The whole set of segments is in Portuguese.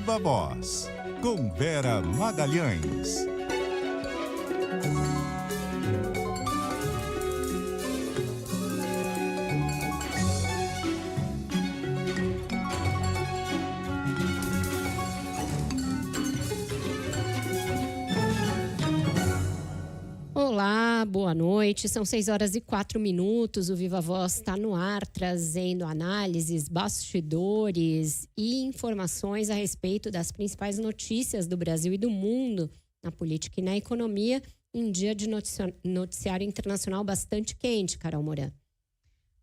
Viva Voz, com Vera Magalhães. Olá, boa noite. São 6h04. O Viva Voz está no ar, trazendo análises, bastidores e informações a respeito das principais notícias do Brasil e do mundo, na política e na economia, em dia de noticiário internacional bastante quente, Carol Moran.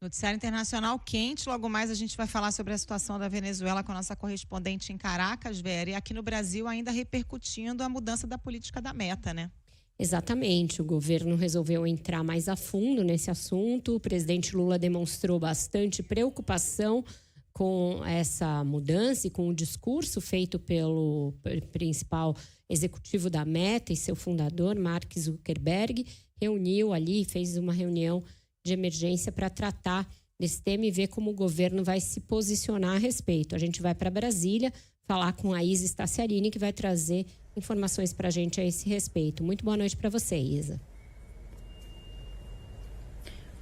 Noticiário internacional quente. Logo mais a gente vai falar sobre a situação da Venezuela com a nossa correspondente em Caracas, Vera. E aqui no Brasil ainda repercutindo a mudança da política da Meta, né? Exatamente, o governo resolveu entrar mais a fundo nesse assunto. O presidente Lula demonstrou bastante preocupação com essa mudança e com o discurso feito pelo principal executivo da Meta e seu fundador, Mark Zuckerberg. Reuniu ali, fez uma reunião de emergência para tratar desse tema e ver como o governo vai se posicionar a respeito. A gente vai para Brasília falar com a Isa Staciarini, que vai trazer informações para a gente a esse respeito. Muito boa noite para você, Isa.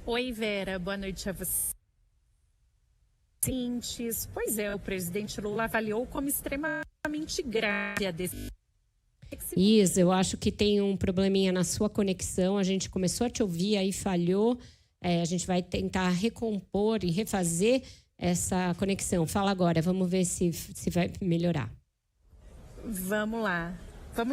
Oi, Vera. Boa noite a você. Pois é, o presidente Lula avaliou como extremamente grave a decisão. Isa, eu acho que tem um probleminha na sua conexão. A gente começou a te ouvir, aí falhou. A gente vai tentar recompor e refazer essa conexão. Fala agora, vamos ver se vai melhorar. Vamos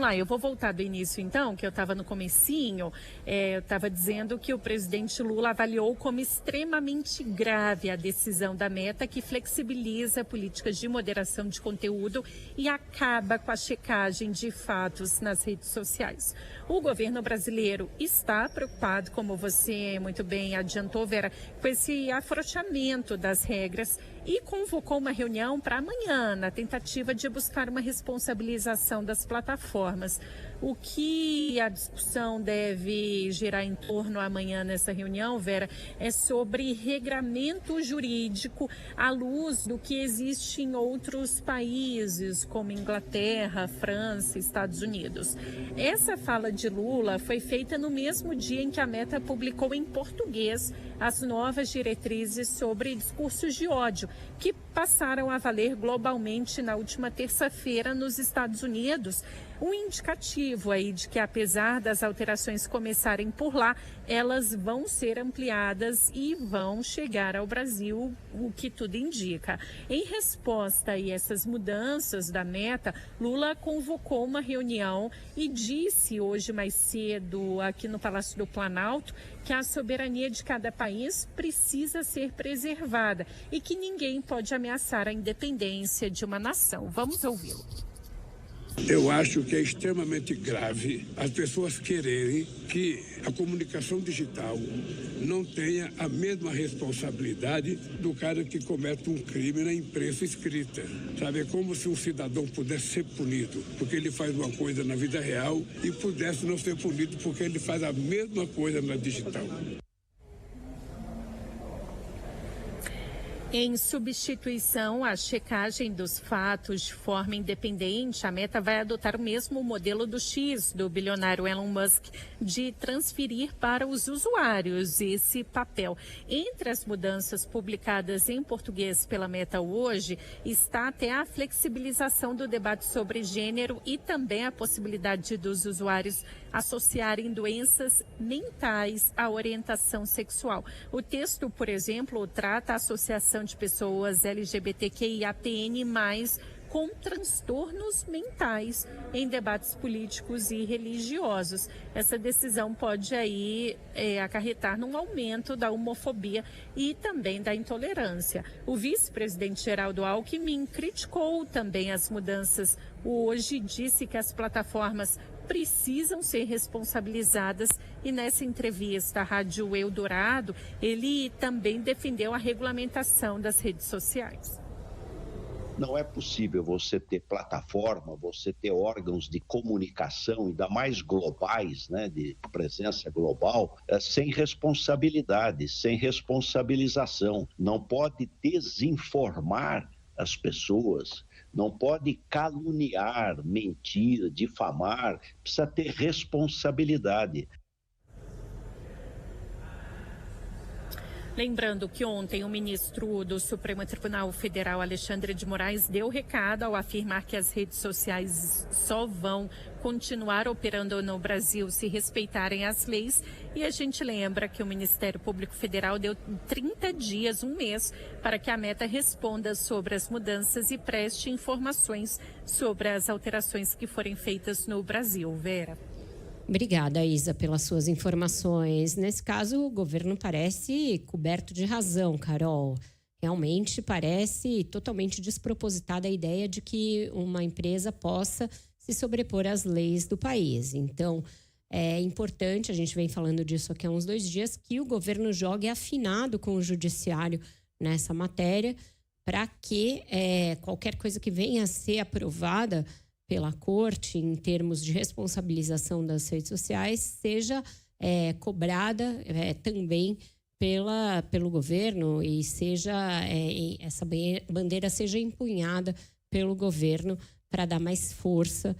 lá, eu vou voltar do início então, que eu estava no comecinho, eu estava dizendo que o presidente Lula avaliou como extremamente grave a decisão da Meta, que flexibiliza políticas de moderação de conteúdo e acaba com a checagem de fatos nas redes sociais. O governo brasileiro está preocupado, como você muito bem adiantou, Vera, com esse afrouxamento das regras e convocou uma reunião para amanhã, na tentativa de buscar uma responsabilização das plataformas. O que a discussão deve girar em torno amanhã nessa reunião, Vera, é sobre regramento jurídico à luz do que existe em outros países, como Inglaterra, França, Estados Unidos. Essa fala de Lula foi feita no mesmo dia em que a Meta publicou em português as novas diretrizes sobre discursos de ódio, que passaram a valer globalmente na última terça-feira nos Estados Unidos. Um indicativo aí de que, apesar das alterações começarem por lá, elas vão ser ampliadas e vão chegar ao Brasil, o que tudo indica. Em resposta a essas mudanças da Meta, Lula convocou uma reunião e disse hoje mais cedo aqui no Palácio do Planalto que a soberania de cada país precisa ser preservada e que ninguém pode ameaçar a independência de uma nação. Vamos ouvi-lo. Eu acho que é extremamente grave as pessoas quererem que a comunicação digital não tenha a mesma responsabilidade do cara que comete um crime na imprensa escrita. Sabe, é como se um cidadão pudesse ser punido porque ele faz uma coisa na vida real e pudesse não ser punido porque ele faz a mesma coisa na digital. Em substituição à checagem dos fatos de forma independente, a Meta vai adotar o mesmo modelo do X, do bilionário Elon Musk, de transferir para os usuários esse papel. Entre as mudanças publicadas em português pela Meta hoje, está até a flexibilização do debate sobre gênero e também a possibilidade dos usuários associarem doenças mentais à orientação sexual. O texto, por exemplo, trata a associação de pessoas LGBTQIAPN+, com transtornos mentais em debates políticos e religiosos. Essa decisão pode aí acarretar num aumento da homofobia e também da intolerância. O vice-presidente Geraldo Alckmin criticou também as mudanças hoje, disse que as plataformas precisam ser responsabilizadas e nessa entrevista à Rádio Eldorado, ele também defendeu a regulamentação das redes sociais. Não é possível você ter plataforma, você ter órgãos de comunicação, ainda mais globais, né, de presença global, sem responsabilidade, sem responsabilização. Não pode desinformar as pessoas, não pode caluniar, mentir, difamar, precisa ter responsabilidade. Lembrando que ontem o ministro do Supremo Tribunal Federal, Alexandre de Moraes, deu recado ao afirmar que as redes sociais só vão continuar operando no Brasil se respeitarem as leis. E a gente lembra que o Ministério Público Federal deu 30 dias, um mês, para que a Meta responda sobre as mudanças e preste informações sobre as alterações que forem feitas no Brasil. Vera. Obrigada, Isa, pelas suas informações. Nesse caso, o governo parece coberto de razão, Carol. Realmente parece totalmente despropositada a ideia de que uma empresa possa se sobrepor às leis do país. Então, é importante, a gente vem falando disso aqui há uns 2 dias, que o governo jogue afinado com o judiciário nessa matéria, para que qualquer coisa que venha a ser aprovada pela corte em termos de responsabilização das redes sociais seja cobrada também pelo governo e seja essa bandeira seja empunhada pelo governo para dar mais força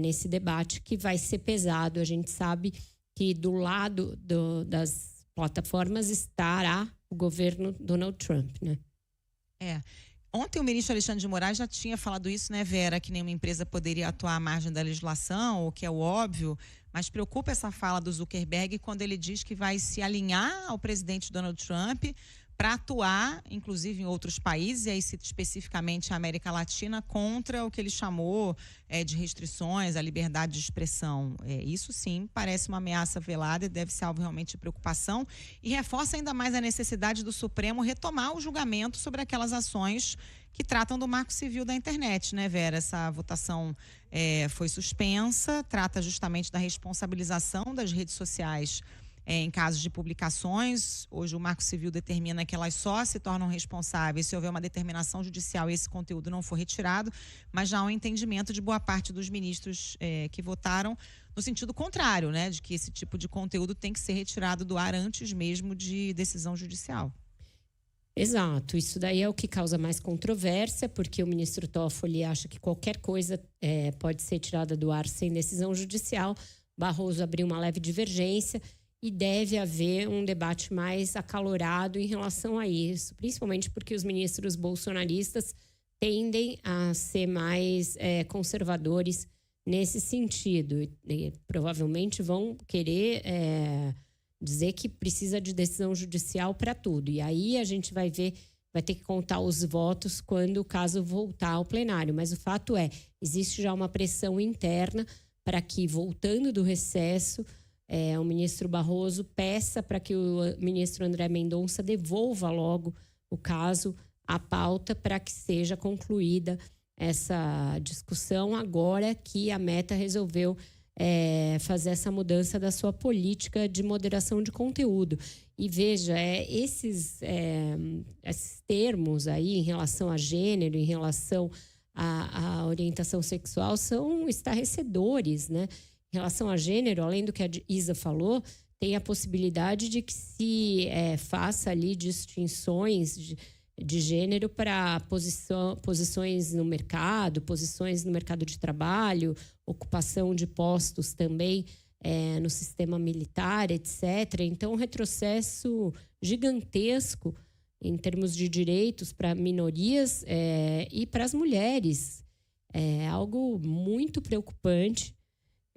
nesse debate que vai ser pesado. A gente sabe que do lado das plataformas estará o governo Donald Trump, né? Ontem o ministro Alexandre de Moraes já tinha falado isso, né, Vera, que nenhuma empresa poderia atuar à margem da legislação, o que é o óbvio, mas preocupa essa fala do Zuckerberg quando ele diz que vai se alinhar ao presidente Donald Trump para atuar, inclusive em outros países, e aí cita especificamente a América Latina, contra o que ele chamou de restrições à liberdade de expressão. Isso sim parece uma ameaça velada e deve ser alvo realmente de preocupação, e reforça ainda mais a necessidade do Supremo retomar o julgamento sobre aquelas ações que tratam do marco civil da internet, né, Vera? Essa votação foi suspensa, trata justamente da responsabilização das redes sociais em casos de publicações. Hoje o Marco Civil determina que elas só se tornam responsáveis se houver uma determinação judicial e esse conteúdo não for retirado, mas já há um entendimento de boa parte dos ministros que votaram no sentido contrário, né, de que esse tipo de conteúdo tem que ser retirado do ar antes mesmo de decisão judicial. Exato, isso daí é o que causa mais controvérsia, porque o ministro Toffoli acha que qualquer coisa pode ser tirada do ar sem decisão judicial. Barroso abriu uma leve divergência e deve haver um debate mais acalorado em relação a isso, principalmente porque os ministros bolsonaristas tendem a ser mais conservadores nesse sentido. E provavelmente vão querer dizer que precisa de decisão judicial para tudo. E aí a gente vai ter que contar os votos quando o caso voltar ao plenário. Mas o fato existe já uma pressão interna para que, voltando do recesso, o ministro Barroso peça para que o ministro André Mendonça devolva logo o caso à pauta para que seja concluída essa discussão agora que a Meta resolveu fazer essa mudança da sua política de moderação de conteúdo. E veja, esses termos aí em relação a gênero, em relação à orientação sexual são estarrecedores, né? Em relação a gênero, além do que a Isa falou, tem a possibilidade de que se faça ali distinções de gênero para posições no mercado de trabalho, ocupação de postos também no sistema militar, etc. Então, um retrocesso gigantesco em termos de direitos para minorias e para as mulheres. É algo muito preocupante.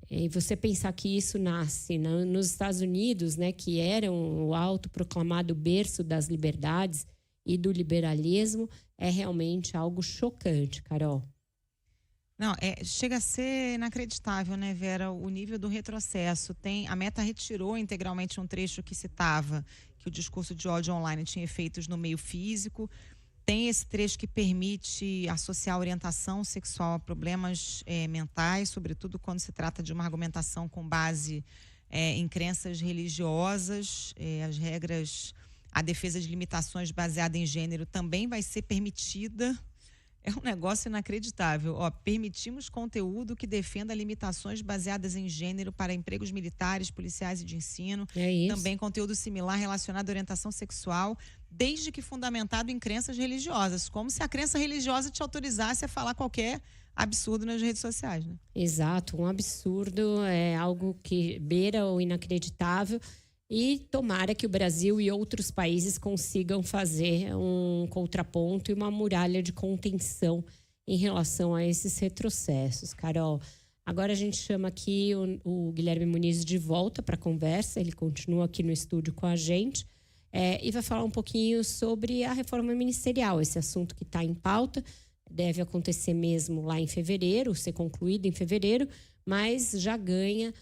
E você pensar que isso nasce nos Estados Unidos, né, que era o autoproclamado berço das liberdades e do liberalismo, é realmente algo chocante, Carol. Não, chega a ser inacreditável, né, Vera, o nível do retrocesso. A Meta retirou integralmente um trecho que citava que o discurso de ódio online tinha efeitos no meio físico. Tem esse trecho que permite associar a orientação sexual a problemas mentais, sobretudo quando se trata de uma argumentação com base em crenças religiosas. As regras, a defesa de limitações baseada em gênero também vai ser permitida. É um negócio inacreditável. Permitimos conteúdo que defenda limitações baseadas em gênero para empregos militares, policiais e de ensino. É isso. Também conteúdo similar relacionado à orientação sexual desde que fundamentado em crenças religiosas, como se a crença religiosa te autorizasse a falar qualquer absurdo nas redes sociais, né? Exato, um absurdo, é algo que beira o inacreditável. E tomara que o Brasil e outros países consigam fazer um contraponto e uma muralha de contenção em relação a esses retrocessos. Carol, agora a gente chama aqui o Guilherme Muniz de volta para a conversa. Ele continua aqui no estúdio com a gente e vai falar um pouquinho sobre a reforma ministerial, esse assunto que está em pauta. Deve acontecer mesmo lá em fevereiro, ser concluído em fevereiro, mas já ganha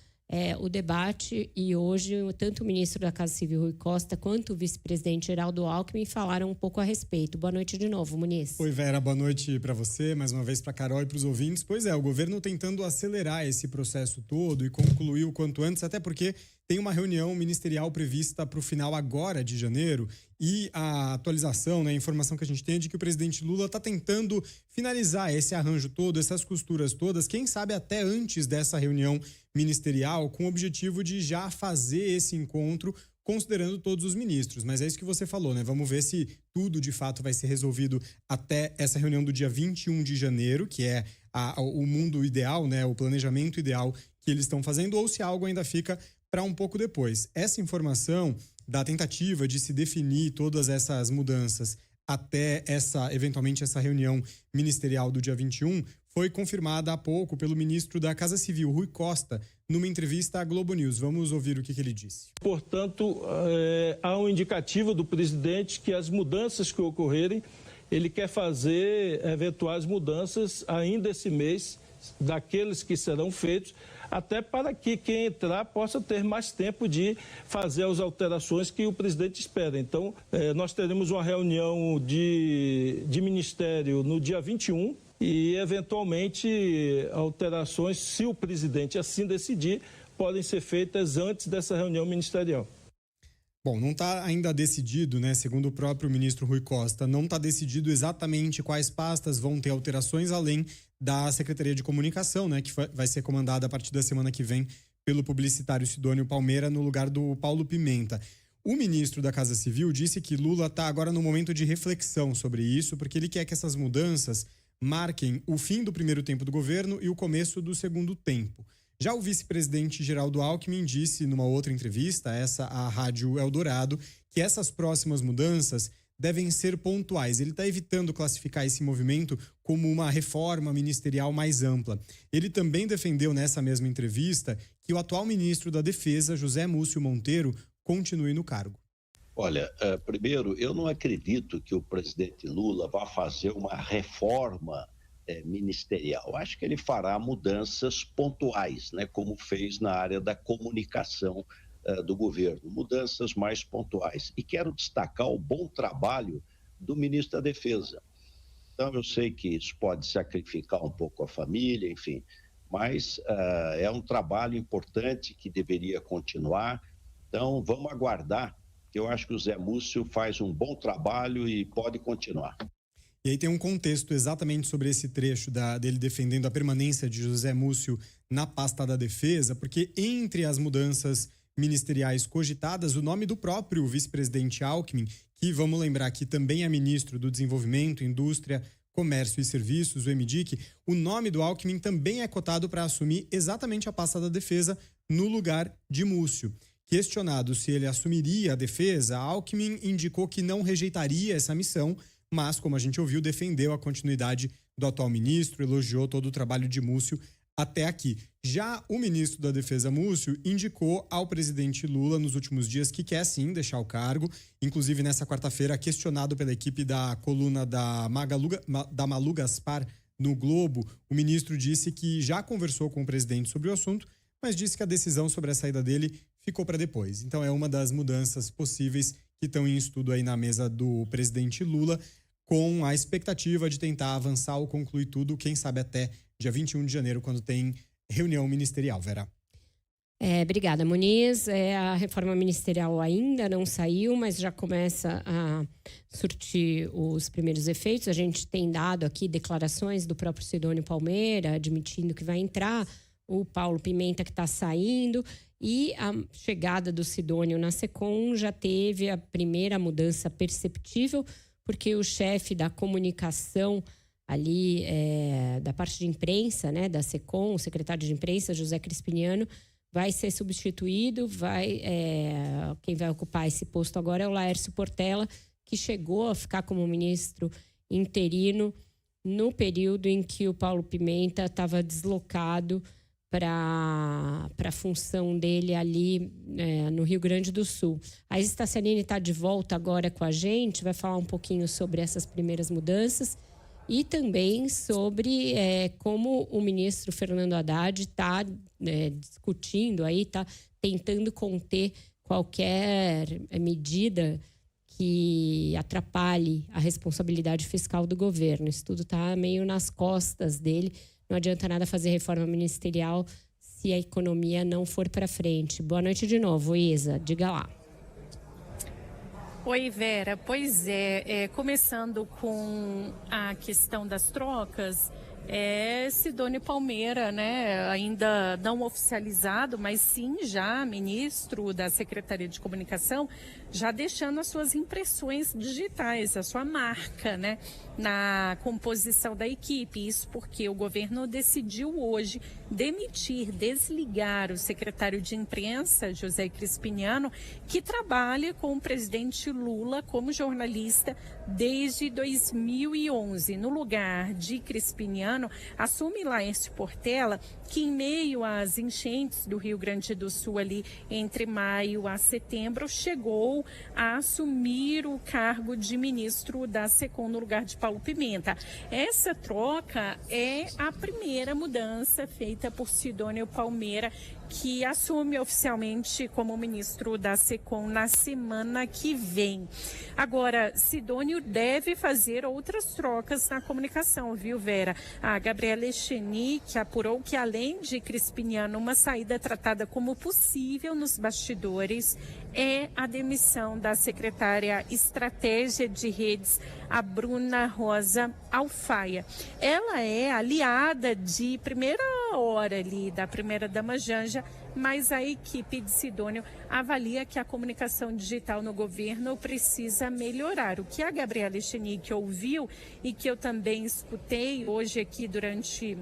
o debate. E hoje, tanto o ministro da Casa Civil, Rui Costa, quanto o vice-presidente Geraldo Alckmin falaram um pouco a respeito. Boa noite de novo, Muniz. Oi, Vera, boa noite para você, mais uma vez para a Carol e para os ouvintes. Pois é, o governo tentando acelerar esse processo todo e concluir o quanto antes, até porque tem uma reunião ministerial prevista para o final agora de janeiro e a atualização, né, a informação que a gente tem é de que o presidente Lula está tentando finalizar esse arranjo todo, essas costuras todas, quem sabe até antes dessa reunião ministerial, com o objetivo de já fazer esse encontro considerando todos os ministros. Mas é isso que você falou, né? Vamos ver se tudo de fato vai ser resolvido até essa reunião do dia 21 de janeiro, que é o mundo ideal, né? O planejamento ideal que eles estão fazendo, ou se algo ainda fica para um pouco depois. Essa informação da tentativa de se definir todas essas mudanças até eventualmente essa reunião ministerial do dia 21 foi confirmada há pouco pelo ministro da Casa Civil, Rui Costa, numa entrevista à Globo News. Vamos ouvir o que ele disse. Portanto, há um indicativo do presidente que as mudanças que ocorrerem, ele quer fazer eventuais mudanças ainda esse mês, daqueles que serão feitos, até para que quem entrar possa ter mais tempo de fazer as alterações que o presidente espera. Então, nós teremos uma reunião de ministério no dia 21 e, eventualmente, alterações, se o presidente assim decidir, podem ser feitas antes dessa reunião ministerial. Bom, não está ainda decidido, né? Segundo o próprio ministro Rui Costa, não está decidido exatamente quais pastas vão ter alterações, além da Secretaria de Comunicação, né? Que vai ser comandada a partir da semana que vem pelo publicitário Sidônio Palmeira, no lugar do Paulo Pimenta. O ministro da Casa Civil disse que Lula está agora no momento de reflexão sobre isso, porque ele quer que essas mudanças marquem o fim do primeiro tempo do governo e o começo do segundo tempo. Já o vice-presidente Geraldo Alckmin disse numa outra entrevista, à Rádio Eldorado, que essas próximas mudanças devem ser pontuais. Ele está evitando classificar esse movimento como uma reforma ministerial mais ampla. Ele também defendeu nessa mesma entrevista que o atual ministro da Defesa, José Múcio Monteiro, continue no cargo. Olha, primeiro, eu não acredito que o presidente Lula vá fazer uma reforma ministerial. Acho que ele fará mudanças pontuais, né, como fez na área da comunicação do governo, mudanças mais pontuais. E quero destacar o bom trabalho do ministro da Defesa. Então, eu sei que isso pode sacrificar um pouco a família, enfim, mas é um trabalho importante que deveria continuar. Então, vamos aguardar, que eu acho que o Zé Múcio faz um bom trabalho e pode continuar. E aí tem um contexto exatamente sobre esse trecho dele defendendo a permanência de José Múcio na pasta da Defesa, porque entre as mudanças ministeriais cogitadas, o nome do próprio vice-presidente Alckmin, que vamos lembrar que também é ministro do Desenvolvimento, Indústria, Comércio e Serviços, o MDIC, o nome do Alckmin também é cotado para assumir exatamente a pasta da Defesa no lugar de Múcio. Questionado se ele assumiria a defesa, Alckmin indicou que não rejeitaria essa missão, mas, como a gente ouviu, defendeu a continuidade do atual ministro, elogiou todo o trabalho de Múcio até aqui. Já o ministro da Defesa, Múcio, indicou ao presidente Lula nos últimos dias que quer sim deixar o cargo. Inclusive, nessa quarta-feira, questionado pela equipe da coluna da Malu Gaspar no Globo, o ministro disse que já conversou com o presidente sobre o assunto, mas disse que a decisão sobre a saída dele ficou para depois. Então, é uma das mudanças possíveis que estão em estudo aí na mesa do presidente Lula, com a expectativa de tentar avançar ou concluir tudo, quem sabe até dia 21 de janeiro, quando tem reunião ministerial, Vera. Obrigada, Muniz. A reforma ministerial ainda não saiu, mas já começa a surtir os primeiros efeitos. A gente tem dado aqui declarações do próprio Sidônio Palmeira, admitindo que vai entrar. o Paulo Pimenta, que está saindo, e a chegada do Sidônio na Secom já teve a primeira mudança perceptível, porque o chefe da comunicação ali, da parte de imprensa, né, da Secom, o secretário de imprensa, José Crispiniano, vai ser substituído. Quem vai ocupar esse posto agora é o Laércio Portela, que chegou a ficar como ministro interino no período em que o Paulo Pimenta estava deslocado para a função dele ali no Rio Grande do Sul. A Isis Tassianini está de volta agora com a gente, vai falar um pouquinho sobre essas primeiras mudanças e também sobre como o ministro Fernando Haddad está discutindo, está tentando conter qualquer medida que atrapalhe a responsabilidade fiscal do governo. Isso tudo está meio nas costas dele. Não adianta nada fazer reforma ministerial se a economia não for para frente. Boa noite de novo, Isa. Diga lá. Oi, Vera. Pois começando com a questão das trocas, Sidônio Palmeira, né, ainda não oficializado, mas sim já ministro da Secretaria de Comunicação, já deixando as suas impressões digitais, a sua marca, né, na composição da equipe. Isso porque o governo decidiu hoje desligar o secretário de imprensa, José Crispiniano, que trabalha com o presidente Lula como jornalista desde 2011. No lugar de Crispiniano, assume Laércio Portela, que em meio às enchentes do Rio Grande do Sul ali entre maio a setembro, chegou a assumir o cargo de ministro da Secom no lugar de Paulo Pimenta. Essa troca é a primeira mudança feita por Sidônio Palmeira, que assume oficialmente como ministro da Secom na semana que vem. Agora, Sidônio deve fazer outras trocas na comunicação, viu, Vera? A Gabriela Echenique apurou que, além de Crispiniano, uma saída tratada como possível nos bastidores é a demissão da secretária Estratégia de Redes, a Bruna Rosa Alfaia. Ela é aliada de primeira hora ali da primeira-dama Janja, mas a equipe de Sidônio avalia que a comunicação digital no governo precisa melhorar. O que a Gabriela Echenique ouviu e que eu também escutei hoje aqui durante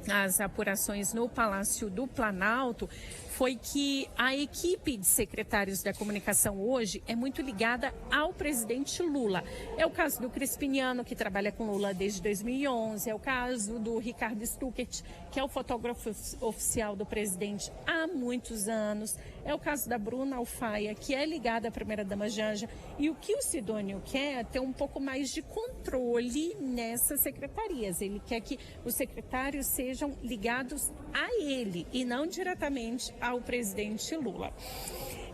as apurações no Palácio do Planalto foi que a equipe de secretários da comunicação hoje é muito ligada ao presidente Lula. É o caso do Crispiniano, que trabalha com Lula desde 2011, é o caso do Ricardo Stuckert, que é o fotógrafo oficial do presidente há muitos anos, é o caso da Bruna Alfaia, que é ligada à primeira-dama Janja, e o que o Sidônio quer é ter um pouco mais de controle nessas secretarias. Ele quer que os secretários sejam ligados a ele e não diretamente ao presidente Lula.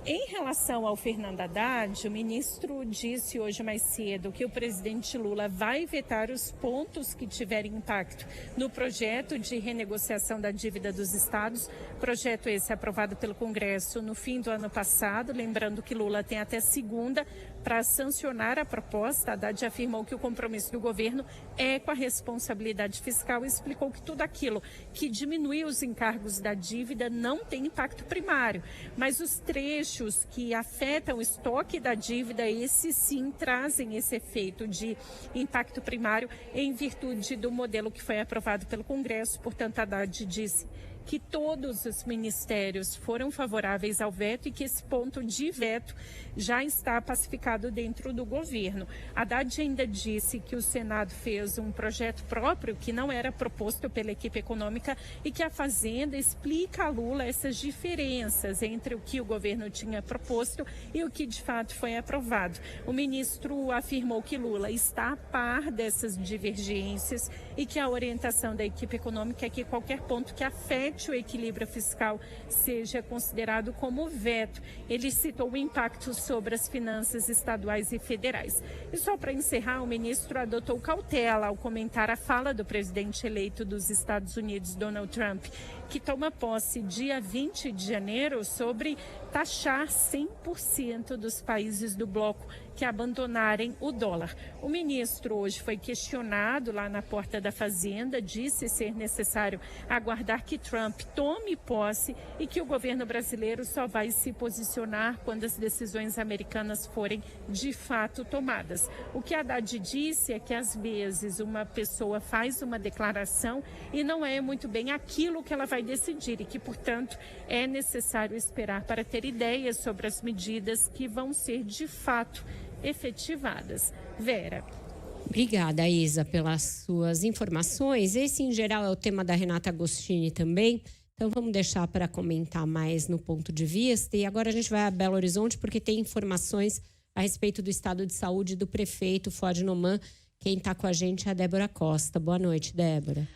Em relação ao Fernando Haddad, o ministro disse hoje mais cedo que o presidente Lula vai vetar os pontos que tiverem impacto no projeto de renegociação da dívida dos estados, projeto esse aprovado pelo Congresso no fim do ano passado. Lembrando que Lula tem até segunda para sancionar a proposta. Haddad afirmou que o compromisso do governo é com a responsabilidade fiscal e explicou que tudo aquilo que diminui os encargos da dívida não tem impacto primário, mas os trechos que afetam o estoque da dívida, esses sim trazem esse efeito de impacto primário em virtude do modelo que foi aprovado pelo Congresso. Portanto, Haddad disse que todos os ministérios foram favoráveis ao veto e que esse ponto de veto já está pacificado dentro do governo. Haddad ainda disse que o Senado fez um projeto próprio que não era proposto pela equipe econômica e que a Fazenda explica a Lula essas diferenças entre o que o governo tinha proposto e o que de fato foi aprovado. O ministro afirmou que Lula está a par dessas divergências e que a orientação da equipe econômica é que qualquer ponto que afete o equilíbrio fiscal seja considerado como veto. Ele citou o impacto sobre as finanças estaduais e federais. E só para encerrar, o ministro adotou cautela ao comentar a fala do presidente eleito dos Estados Unidos, Donald Trump, que toma posse dia 20 de janeiro, sobre taxar 100% dos países do bloco que abandonarem o dólar. O ministro hoje foi questionado lá na porta da Fazenda, disse ser necessário aguardar que Trump tome posse e que o governo brasileiro só vai se posicionar quando as decisões americanas forem de fato tomadas. O que Haddad disse é que às vezes uma pessoa faz uma declaração e não é muito bem aquilo que ela vai decidir e que, portanto, é necessário esperar para ter ideias sobre as medidas que vão ser de fato efetivadas. Vera. Obrigada, Isa, pelas suas informações. Esse, em geral, é o tema da Renata Agostini também. Então, vamos deixar para comentar mais no ponto de vista. E agora a gente vai a Belo Horizonte, porque tem informações a respeito do estado de saúde do prefeito Fouad Noman. Quem está com a gente é a Débora Costa. Boa noite, Débora.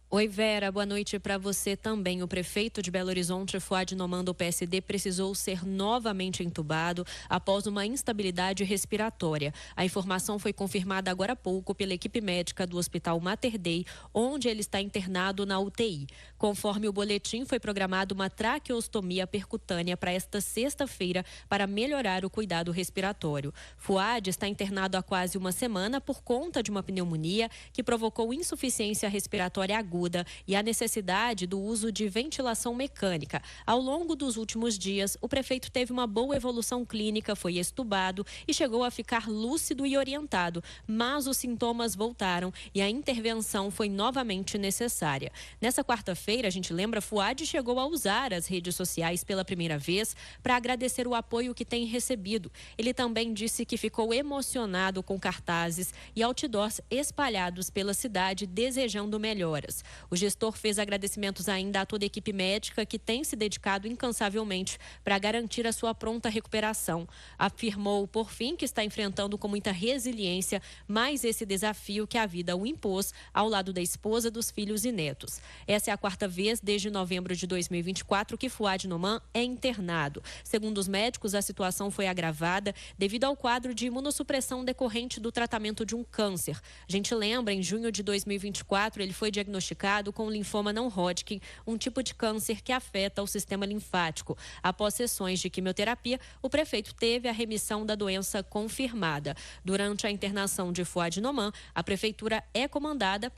Oi, Vera. Boa noite para você também. O prefeito de Belo Horizonte, Fouad Noman, do PSD, precisou ser novamente entubado após uma instabilidade respiratória. A informação foi confirmada agora há pouco pela equipe médica do Hospital Mater Dei, onde ele está internado na UTI. Conforme o boletim, foi programada uma traqueostomia percutânea para esta sexta-feira para melhorar o cuidado respiratório. Fouad está internado há quase uma semana por conta de uma pneumonia que provocou insuficiência respiratória aguda e a necessidade do uso de ventilação mecânica. Ao longo dos últimos dias, o prefeito teve uma boa evolução clínica, foi extubado e chegou a ficar lúcido e orientado, mas os sintomas voltaram e a intervenção foi novamente necessária. Nessa quarta-feira, a gente lembra, Fouad chegou a usar as redes sociais pela primeira vez para agradecer o apoio que tem recebido. Ele também disse que ficou emocionado com cartazes e outdoors espalhados pela cidade desejando melhoras. O gestor fez agradecimentos ainda a toda a equipe médica que tem se dedicado incansavelmente para garantir a sua pronta recuperação. Afirmou, por fim, que está enfrentando com muita resiliência mais esse desafio que a vida o impôs ao lado da esposa, dos filhos e netos. Essa é a quarta vez desde novembro de 2024 que Fouad Noman é internado. Segundo os médicos, a situação foi agravada devido ao quadro de imunossupressão decorrente do tratamento de um câncer. A gente lembra, em junho de 2024, ele foi diagnosticado com linfoma não Hodgkin, um tipo de câncer que afeta o sistema linfático. Após sessões de quimioterapia, o prefeito teve a remissão da doença confirmada. Durante a internação de Fouad Noman, a prefeitura é comandada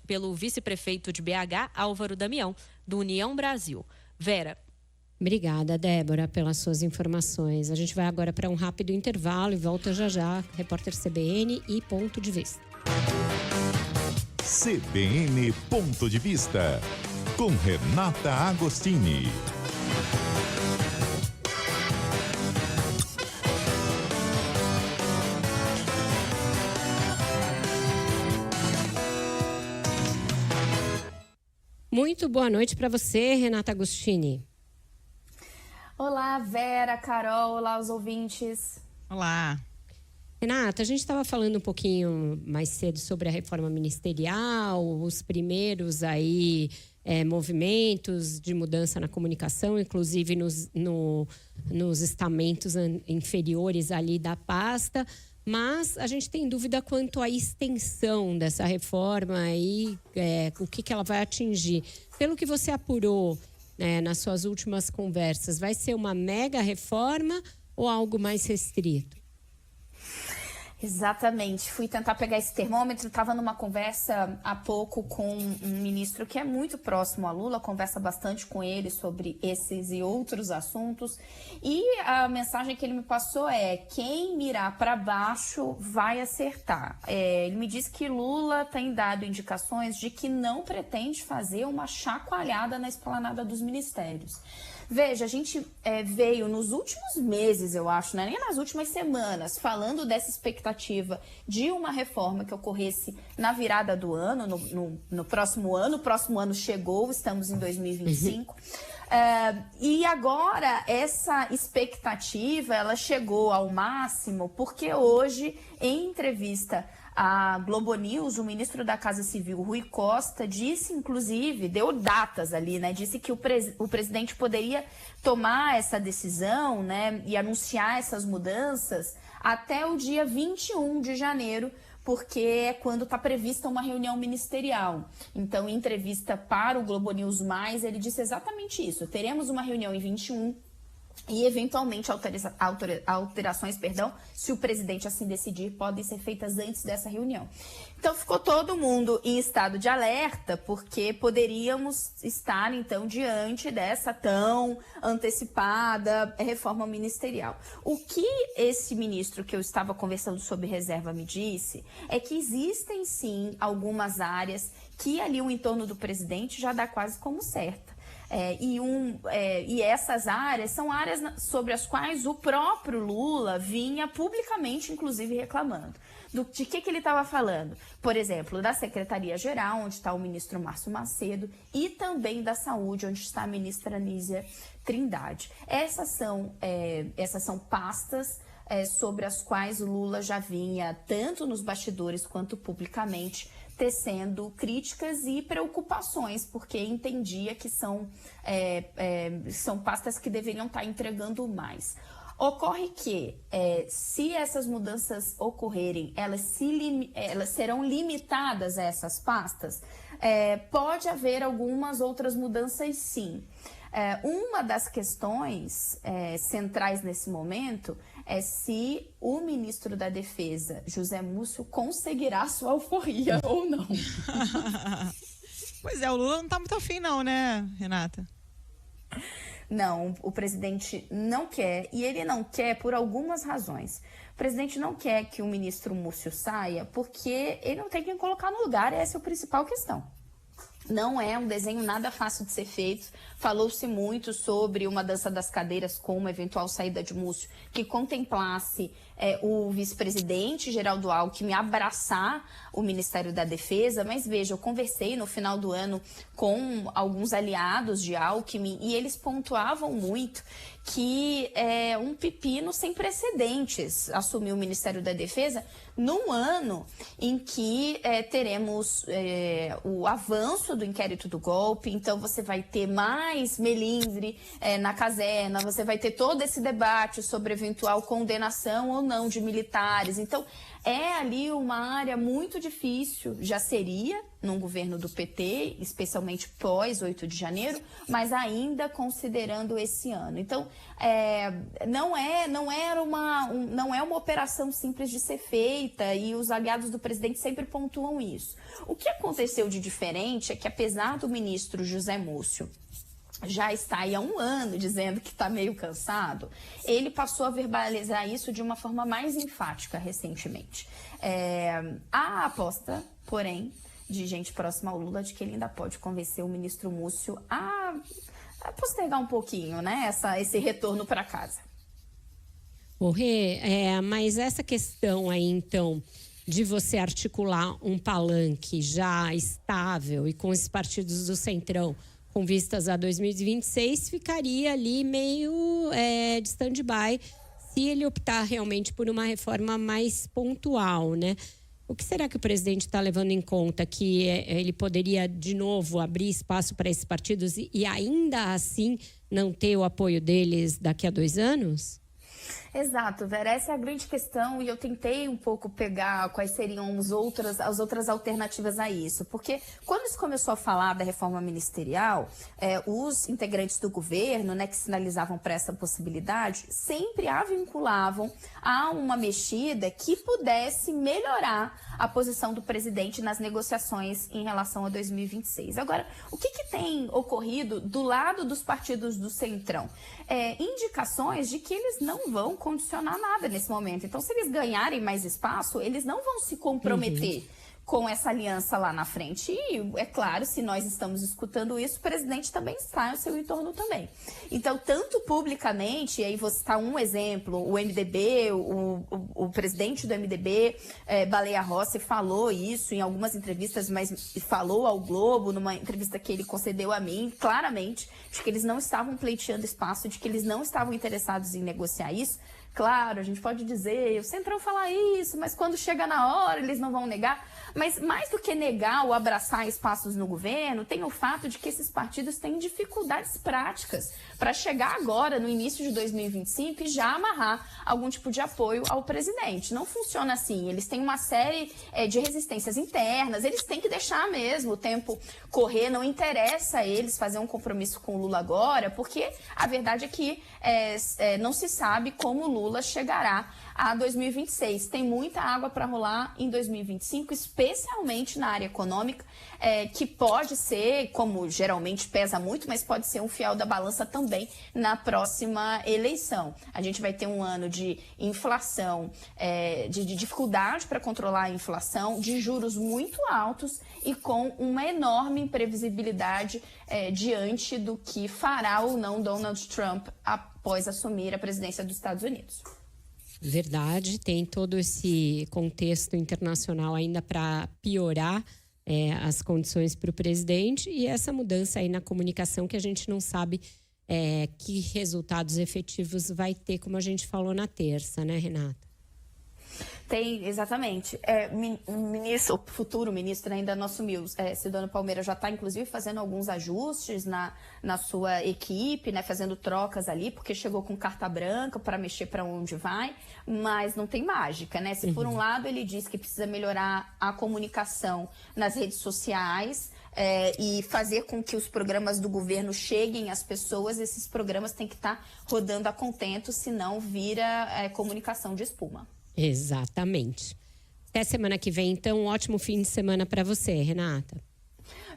pelo vice-prefeito de BH, Álvaro Damião, do União Brasil. Vera. Obrigada, Débora, pelas suas informações. A gente vai agora para um rápido intervalo e volta já já. Repórter CBN e Ponto de Vista. CBN Ponto de Vista, com Renata Agostini. Muito boa noite para você, Renata Agostini. Olá, Vera, Carol, olá os ouvintes. Olá. Renata, a gente estava falando um pouquinho mais cedo sobre a reforma ministerial, os primeiros aí movimentos de mudança na comunicação, inclusive nos estamentos inferiores ali da pasta, mas a gente tem dúvida quanto à extensão dessa reforma e o que ela vai atingir. Pelo que você apurou nas suas últimas conversas, vai ser uma mega reforma ou algo mais restrito? Exatamente. Fui tentar pegar esse termômetro. Estava numa conversa há pouco com um ministro que é muito próximo a Lula, conversa bastante com ele sobre esses e outros assuntos. E a mensagem que ele me passou é: quem mirar para baixo vai acertar. Ele me disse que Lula tem dado indicações de que não pretende fazer uma chacoalhada na esplanada dos ministérios. Veja, a gente veio nos últimos meses, eu acho, nem nas últimas semanas, falando dessa expectativa de uma reforma que ocorresse na virada do ano, no próximo ano. O próximo ano chegou, estamos em 2025. E agora essa expectativa ela chegou ao máximo porque hoje, em entrevista à Globo News, o ministro da Casa Civil, Rui Costa, disse, inclusive, deu datas ali, né? Disse que o presidente poderia tomar essa decisão, né, e anunciar essas mudanças até o dia 21 de janeiro, porque é quando está prevista uma reunião ministerial. Então, em entrevista para o Globo News+, ele disse exatamente isso. Teremos uma reunião em 21, e, eventualmente, alterações, se o presidente assim decidir, podem ser feitas antes dessa reunião. Então, ficou todo mundo em estado de alerta, porque poderíamos estar, então, diante dessa tão antecipada reforma ministerial. O que esse ministro que eu estava conversando sobre reserva me disse é que existem, sim, algumas áreas que ali o entorno do presidente já dá quase como certa. E essas áreas são áreas sobre as quais o próprio Lula vinha publicamente, inclusive, reclamando. De que ele estava falando? Por exemplo, da Secretaria-Geral, onde está o ministro Márcio Macedo, e também da Saúde, onde está a ministra Nízia Trindade. Essas são pastas sobre as quais o Lula já vinha, tanto nos bastidores quanto publicamente, tecendo críticas e preocupações, porque entendia que são pastas que deveriam estar entregando mais. Ocorre que, se essas mudanças ocorrerem, elas serão limitadas a essas pastas, pode haver algumas outras mudanças, sim. Uma das questões centrais nesse momento é se o ministro da Defesa, José Múcio, conseguirá sua alforria ou não. Pois é, o Lula não está muito afim não, né, Renata? Não, o presidente não quer, e ele não quer por algumas razões. O presidente não quer que o ministro Múcio saia porque ele não tem quem colocar no lugar, essa é a principal questão. Não é um desenho nada fácil de ser feito. Falou-se muito sobre uma dança das cadeiras com uma eventual saída de Múcio que contemplasse o vice-presidente Geraldo Alckmin abraçar o Ministério da Defesa, mas veja, eu conversei no final do ano com alguns aliados de Alckmin e eles pontuavam muito que é um pepino sem precedentes assumir o Ministério da Defesa num ano em que teremos o avanço do inquérito do golpe, então você vai ter mais melindre na caserna, você vai ter todo esse debate sobre eventual condenação ou não de militares, então é ali uma área muito difícil, já seria num governo do PT, especialmente pós 8 de janeiro, mas ainda considerando esse ano. Então, não é uma operação simples de ser feita e os aliados do presidente sempre pontuam isso. O que aconteceu de diferente é que, apesar do ministro José Múcio já está aí há um ano dizendo que está meio cansado, ele passou a verbalizar isso de uma forma mais enfática recentemente. Há a aposta, porém, de gente próxima ao Lula de que ele ainda pode convencer o ministro Múcio a postergar um pouquinho, né, esse retorno para casa. Mas essa questão aí, então, de você articular um palanque já estável e com esses partidos do Centrão com vistas a 2026, ficaria ali meio de stand-by se ele optar realmente por uma reforma mais pontual, né? O que será que o presidente está levando em conta? Que ele poderia, de novo, abrir espaço para esses partidos e ainda assim não ter o apoio deles daqui a 2 anos? Exato, Vera, essa é a grande questão e eu tentei um pouco pegar quais seriam as outras alternativas a isso, porque quando se começou a falar da reforma ministerial, os integrantes do governo, né, que sinalizavam para essa possibilidade, sempre a vinculavam a uma mexida que pudesse melhorar a posição do presidente nas negociações em relação a 2026. Agora, o que tem ocorrido do lado dos partidos do Centrão? Indicações de que eles não vão condicionar nada nesse momento. Então, se eles ganharem mais espaço, eles não vão se comprometer com essa aliança lá na frente. E, é claro, se nós estamos escutando isso, o presidente também está, o seu entorno também. Então, tanto publicamente, e aí vou citar um exemplo, o MDB, o presidente do MDB, Baleia Rossi, falou isso em algumas entrevistas, mas falou ao Globo, numa entrevista que ele concedeu a mim, claramente, de que eles não estavam pleiteando espaço, de que eles não estavam interessados em negociar isso. Claro, a gente pode dizer, o Centrão fala isso, mas quando chega na hora eles não vão negar. Mas mais do que negar ou abraçar espaços no governo, tem o fato de que esses partidos têm dificuldades práticas para chegar agora, no início de 2025, e já amarrar algum tipo de apoio ao presidente. Não funciona assim. Eles têm uma série de resistências internas, eles têm que deixar mesmo o tempo correr. Não interessa a eles fazer um compromisso com o Lula agora, porque a verdade é que não se sabe como o Lula chegará a 2026. Tem muita água para rolar em 2025, especialmente na área econômica, que pode ser, como geralmente pesa muito, mas pode ser um fiel da balança também na próxima eleição. A gente vai ter um ano de inflação, de dificuldade para controlar a inflação, de juros muito altos e com uma enorme imprevisibilidade diante do que fará ou não Donald Trump após assumir a presidência dos Estados Unidos. Verdade, tem todo esse contexto internacional ainda para piorar as condições para o presidente e essa mudança aí na comunicação que a gente não sabe que resultados efetivos vai ter, como a gente falou na terça, né, Renata? Tem, exatamente. O futuro ministro ainda não assumiu. Silvano Palmeira já está, inclusive, fazendo alguns ajustes na sua equipe, né, fazendo trocas ali, porque chegou com carta branca para mexer para onde vai, mas não tem mágica, né? Se por um lado ele diz que precisa melhorar a comunicação nas redes sociais e fazer com que os programas do governo cheguem às pessoas, esses programas têm que estar rodando a contento, senão vira comunicação de espuma. Exatamente. Até semana que vem, então, um ótimo fim de semana para você, Renata.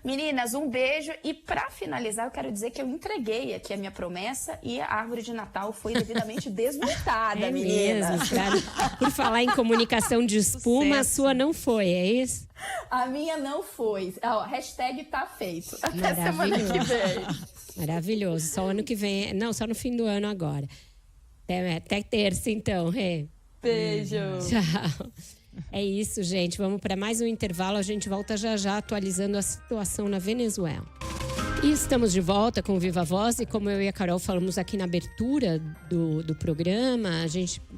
Meninas, um beijo. E para finalizar, eu quero dizer que eu entreguei aqui a minha promessa e a árvore de Natal foi devidamente desmontada, menina. Mesmo, claro. Por falar em comunicação de espuma, a sua não foi, é isso? A minha não foi. Hashtag tá feito. Até semana que vem. Maravilhoso. Só ano que vem. Não, só no fim do ano agora. Até terça, então, Rê. Beijo. Tchau. É isso, gente. Vamos para mais um intervalo. A gente volta já atualizando a situação na Venezuela. E estamos de volta com o Viva Voz. E como eu e a Carol falamos aqui na abertura do programa,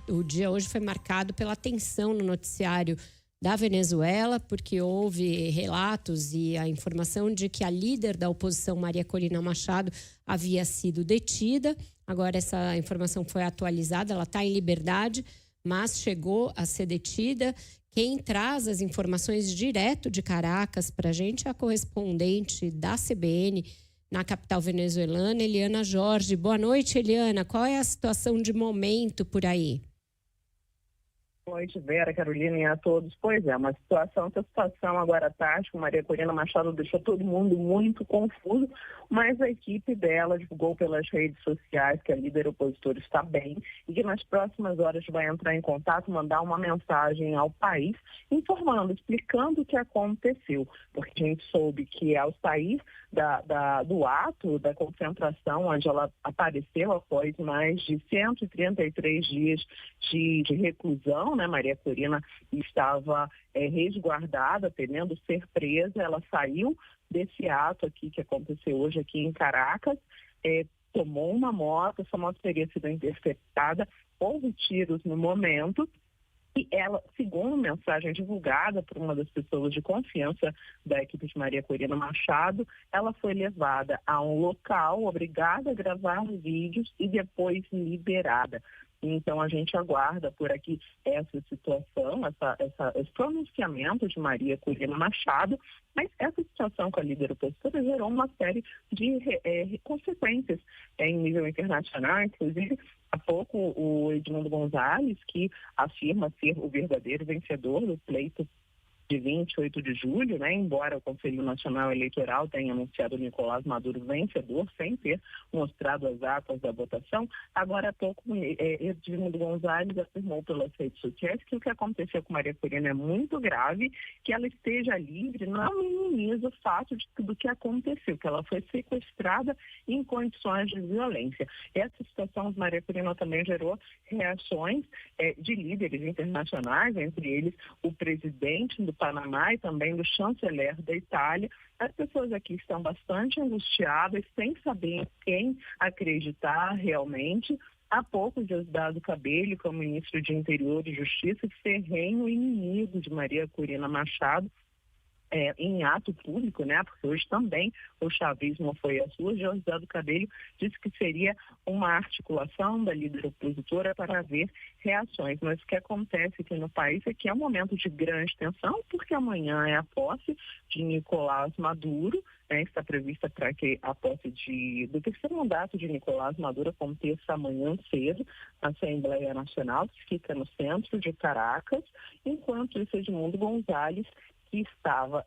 o dia hoje foi marcado pela tensão no noticiário da Venezuela, porque houve relatos e a informação de que a líder da oposição, Maria Corina Machado, havia sido detida. Agora essa informação foi atualizada, ela está em liberdade, mas chegou a ser detida. Quem traz as informações direto de Caracas para a gente é a correspondente da CBN na capital venezuelana, Eliana Jorge. Boa noite, Eliana. Qual é a situação de momento por aí? Boa noite, Vera, Carolina e a todos. Pois é, uma situação agora à tarde, com Maria Corina Machado deixou todo mundo muito confuso, mas a equipe dela divulgou pelas redes sociais que a líder opositora está bem e que nas próximas horas vai entrar em contato, mandar uma mensagem ao país, informando, explicando o que aconteceu, porque a gente soube que ao sair do ato da concentração, onde ela apareceu após mais de 133 dias de reclusão, né? Maria Corina estava resguardada, temendo ser presa, ela saiu desse ato aqui que aconteceu hoje aqui em Caracas, tomou uma moto, essa moto teria sido interceptada, houve tiros no momento, e ela, segundo mensagem divulgada por uma das pessoas de confiança da equipe de Maria Corina Machado, ela foi levada a um local, obrigada a gravar vídeos e depois liberada. Então, a gente aguarda por aqui essa situação, esse pronunciamento de Maria Corina Machado, mas essa situação com a líder opositora gerou uma série de consequências em nível internacional. Inclusive, há pouco o Edmundo Gonzalez, que afirma ser o verdadeiro vencedor do pleito de 28 de julho, né? Embora o Conselho Nacional Eleitoral tenha anunciado Nicolás Maduro vencedor, sem ter mostrado as atas da votação, agora há pouco Edmundo Gonzalez afirmou pelas redes sociais que o que aconteceu com Maria Corina é muito grave, que ela esteja livre, não minimiza o fato do que aconteceu, que ela foi sequestrada em condições de violência. Essa situação de Maria Corina também gerou reações de líderes internacionais, entre eles o presidente do Panamá e também do chanceler da Itália. As pessoas aqui estão bastante angustiadas, sem saber em quem acreditar realmente. Há pouco, Diosdado Cabello, que é o ministro de Interior e Justiça, ferrenho inimigo de Maria Corina Machado, em ato público, né? Porque hoje também o chavismo foi às ruas. Diosdado Cabello disse que seria uma articulação da líder opositora para haver reações. Mas o que acontece aqui no país é que é um momento de grande tensão, porque amanhã é a posse de Nicolás Maduro, né? Está prevista para que a posse do terceiro mandato de Nicolás Maduro aconteça amanhã cedo na Assembleia Nacional, que fica no centro de Caracas, enquanto isso Edmundo Gonzalez, que estava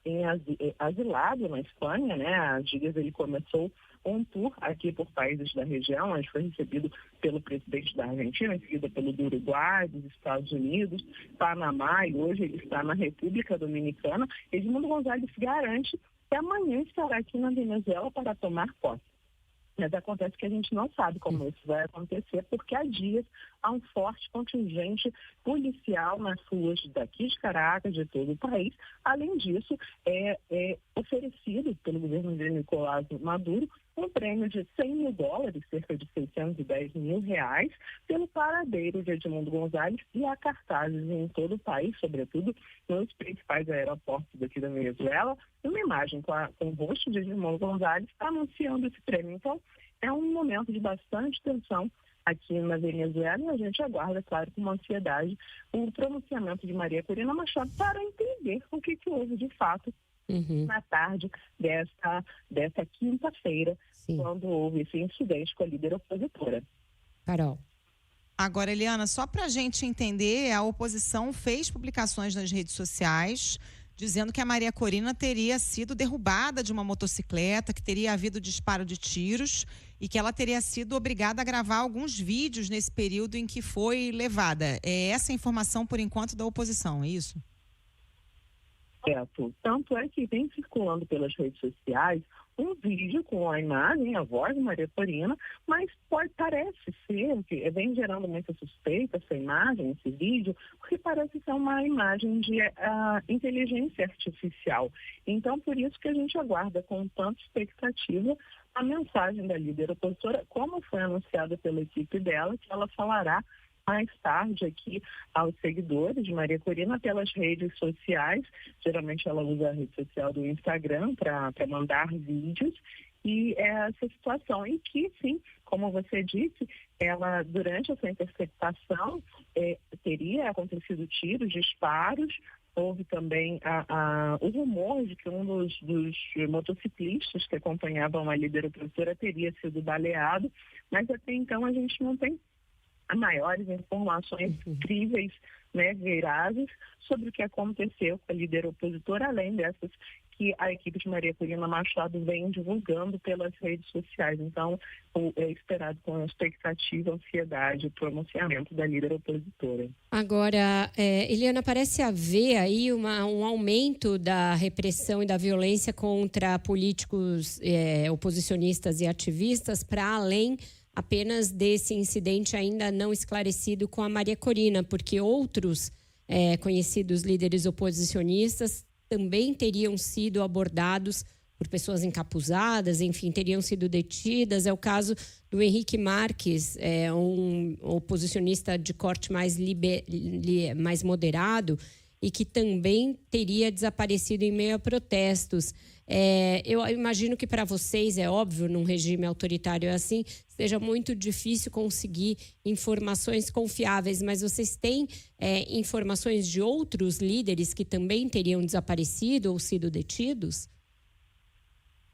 asilado na Espanha, né? Há dias ele começou um tour aqui por países da região, onde foi recebido pelo presidente da Argentina, em seguida pelo do Uruguai, dos Estados Unidos, Panamá, e hoje ele está na República Dominicana. Edmundo Gonzalez garante que amanhã estará aqui na Venezuela para tomar posse. Mas acontece que a gente não sabe como isso vai acontecer, porque há dias há um forte contingente policial nas ruas daqui de Caracas, de todo o país. Além disso, é oferecido pelo governo de Nicolás Maduro um prêmio de $100 mil, cerca de R$610 mil, pelo paradeiro de Edmundo Gonzalez, e há cartazes em todo o país, sobretudo nos principais aeroportos daqui da Venezuela, uma imagem com o rosto de Edmundo Gonzalez anunciando esse prêmio. Então, é um momento de bastante tensão aqui na Venezuela, e a gente aguarda, claro, com uma ansiedade, o pronunciamento de Maria Corina Machado para entender o que houve de fato na tarde desta quinta-feira, quando houve esse incidente com a líder opositora. Carol. Agora, Eliana, só para a gente entender, a oposição fez publicações nas redes sociais dizendo que a Maria Corina teria sido derrubada de uma motocicleta, que teria havido disparo de tiros e que ela teria sido obrigada a gravar alguns vídeos nesse período em que foi levada. É essa a informação, por enquanto, da oposição, é isso? Certo. Tanto é que vem circulando pelas redes sociais um vídeo com a imagem, a voz de Maria Corina, mas parece ser que vem gerando muita suspeita essa imagem, esse vídeo, porque parece ser uma imagem de inteligência artificial. Então, por isso que a gente aguarda com tanta expectativa a mensagem da líder opositora, como foi anunciada pela equipe dela, que ela falará mais tarde aqui aos seguidores de Maria Corina pelas redes sociais. Geralmente ela usa a rede social do Instagram para mandar vídeos, e essa situação em que, sim, como você disse, ela, durante essa interceptação, teria acontecido tiros, disparos. Houve também o rumor de que um dos motociclistas que acompanhavam a líder opositora teria sido baleado, mas até então a gente não tem maiores informações incríveis, né, verazes, sobre o que aconteceu com a líder opositora, além dessas que a equipe de Maria Corina Machado vem divulgando pelas redes sociais. Então, é esperado com expectativa, ansiedade, o pronunciamento da líder opositora. Agora, Eliana, parece haver aí um aumento da repressão e da violência contra políticos oposicionistas e ativistas, para além apenas desse incidente ainda não esclarecido com a Maria Corina, porque outros conhecidos líderes oposicionistas também teriam sido abordados por pessoas encapuzadas, enfim, teriam sido detidas. É o caso do Henrique Marques, um oposicionista de corte mais moderado, e que também teria desaparecido em meio a protestos. Eu imagino que para vocês, é óbvio, num regime autoritário assim, seja muito difícil conseguir informações confiáveis, mas vocês têm informações de outros líderes que também teriam desaparecido ou sido detidos?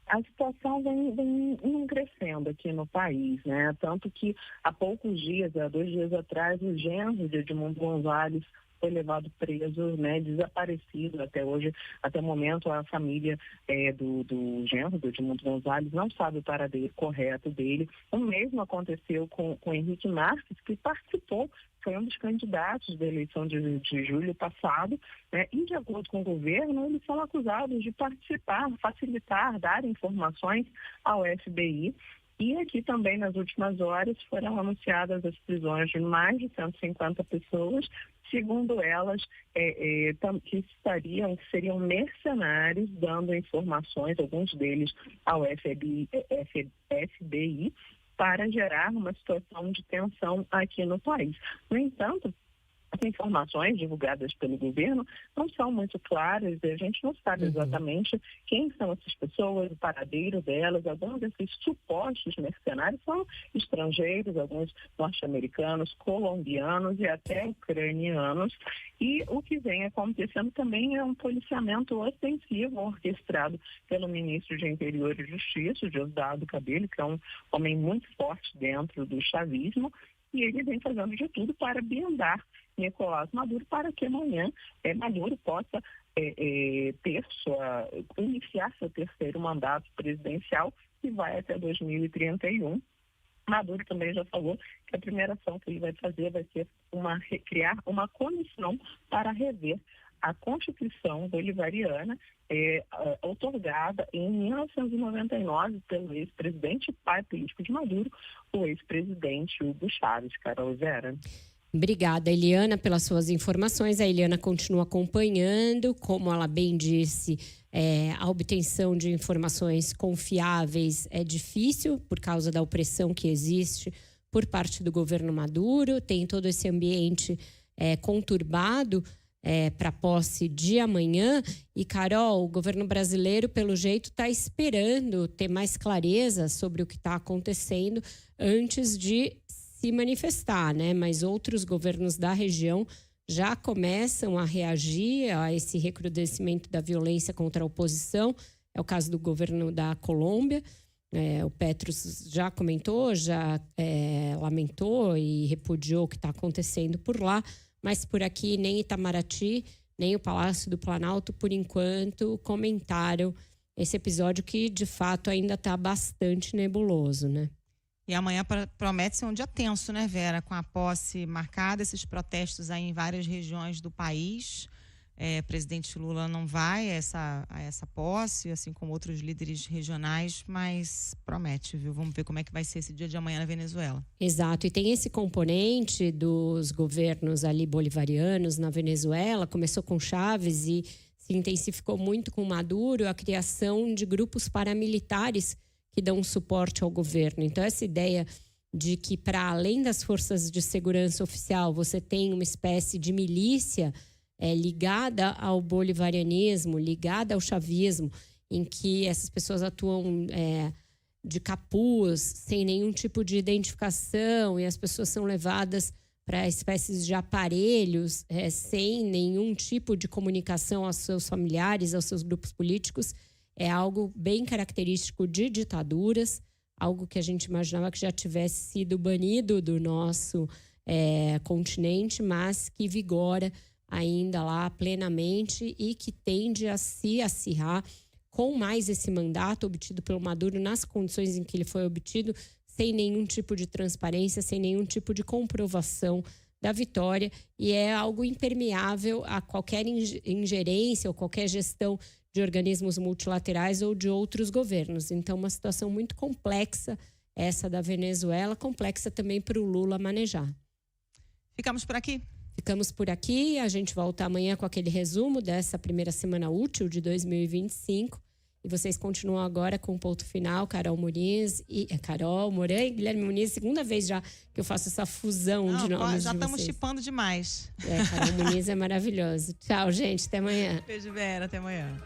A situação vem crescendo aqui no país, né? Tanto que há poucos dias, há 2 dias atrás, o genro de Edmundo Gonzalez foi levado preso, né, desaparecido até hoje. Até o momento, a família do genro, do Edmundo Gonzalez, não sabe o paradeiro correto dele. O mesmo aconteceu com Henrique Marques, que participou, foi um dos candidatos da eleição de julho passado, né, e de acordo com o governo, eles são acusados de participar, facilitar, dar informações ao FBI. E aqui também, nas últimas horas, foram anunciadas as prisões de mais de 150 pessoas, segundo elas, que seriam mercenários dando informações, alguns deles ao FBI, para gerar uma situação de tensão aqui no país. No entanto, as informações divulgadas pelo governo não são muito claras e a gente não sabe exatamente quem são essas pessoas, o paradeiro delas. Alguns desses supostos mercenários são estrangeiros, alguns norte-americanos, colombianos e até ucranianos. E o que vem acontecendo também é um policiamento ostensivo orquestrado pelo ministro de Interior e Justiça, Diosdado Cabello, que é um homem muito forte dentro do chavismo, e ele vem fazendo de tudo para blindar Nicolás Maduro para que amanhã Maduro possa iniciar seu terceiro mandato presidencial, que vai até 2031. Maduro também já falou que a primeira ação que ele vai fazer vai ser criar uma comissão para rever a Constituição bolivariana outorgada em 1999 pelo ex-presidente, pai político de Maduro, o ex-presidente Hugo Chávez. Carol Vera. Obrigada, Eliana, pelas suas informações. A Eliana continua acompanhando, como ela bem disse, a obtenção de informações confiáveis é difícil por causa da opressão que existe por parte do governo Maduro. Tem todo esse ambiente conturbado para a posse de amanhã. E, Carol, o governo brasileiro, pelo jeito, está esperando ter mais clareza sobre o que está acontecendo antes de se manifestar, né? Mas outros governos da região já começam a reagir a esse recrudescimento da violência contra a oposição. É o caso do governo da Colômbia. O Petro já comentou, já lamentou e repudiou o que está acontecendo por lá. Mas por aqui, nem Itamaraty, nem o Palácio do Planalto, por enquanto, comentaram esse episódio que, de fato, ainda está bastante nebuloso, né? E amanhã promete ser um dia tenso, né, Vera? Com a posse marcada, esses protestos aí em várias regiões do país. Presidente Lula não vai a essa posse, assim como outros líderes regionais, mas promete, viu? Vamos ver como é que vai ser esse dia de amanhã na Venezuela. Exato, e tem esse componente dos governos ali bolivarianos na Venezuela, começou com Chávez e se intensificou muito com Maduro, a criação de grupos paramilitares que dão suporte ao governo. Então, essa ideia de que, para além das forças de segurança oficial, você tem uma espécie de milícia ligada ao bolivarianismo, ligada ao chavismo, em que essas pessoas atuam de capuz, sem nenhum tipo de identificação, e as pessoas são levadas para espécies de aparelhos, sem nenhum tipo de comunicação aos seus familiares, aos seus grupos políticos. É algo bem característico de ditaduras, algo que a gente imaginava que já tivesse sido banido do nosso continente, mas que vigora ainda lá plenamente e que tende a se acirrar com mais esse mandato obtido pelo Maduro nas condições em que ele foi obtido, sem nenhum tipo de transparência, sem nenhum tipo de comprovação da vitória, e é algo impermeável a qualquer ingerência ou qualquer gestão de organismos multilaterais ou de outros governos. Então, uma situação muito complexa essa da Venezuela, complexa também para o Lula manejar. Ficamos por aqui? Ficamos por aqui. A gente volta amanhã com aquele resumo dessa primeira semana útil de 2025. E vocês continuam agora com o ponto final, Carol Moran e Guilherme Muniz. Segunda vez já que eu faço essa fusão de nomes. Já estamos chipando demais. Carol Muniz é maravilhoso. Tchau, gente. Até amanhã. Beijo, Vera. Até amanhã.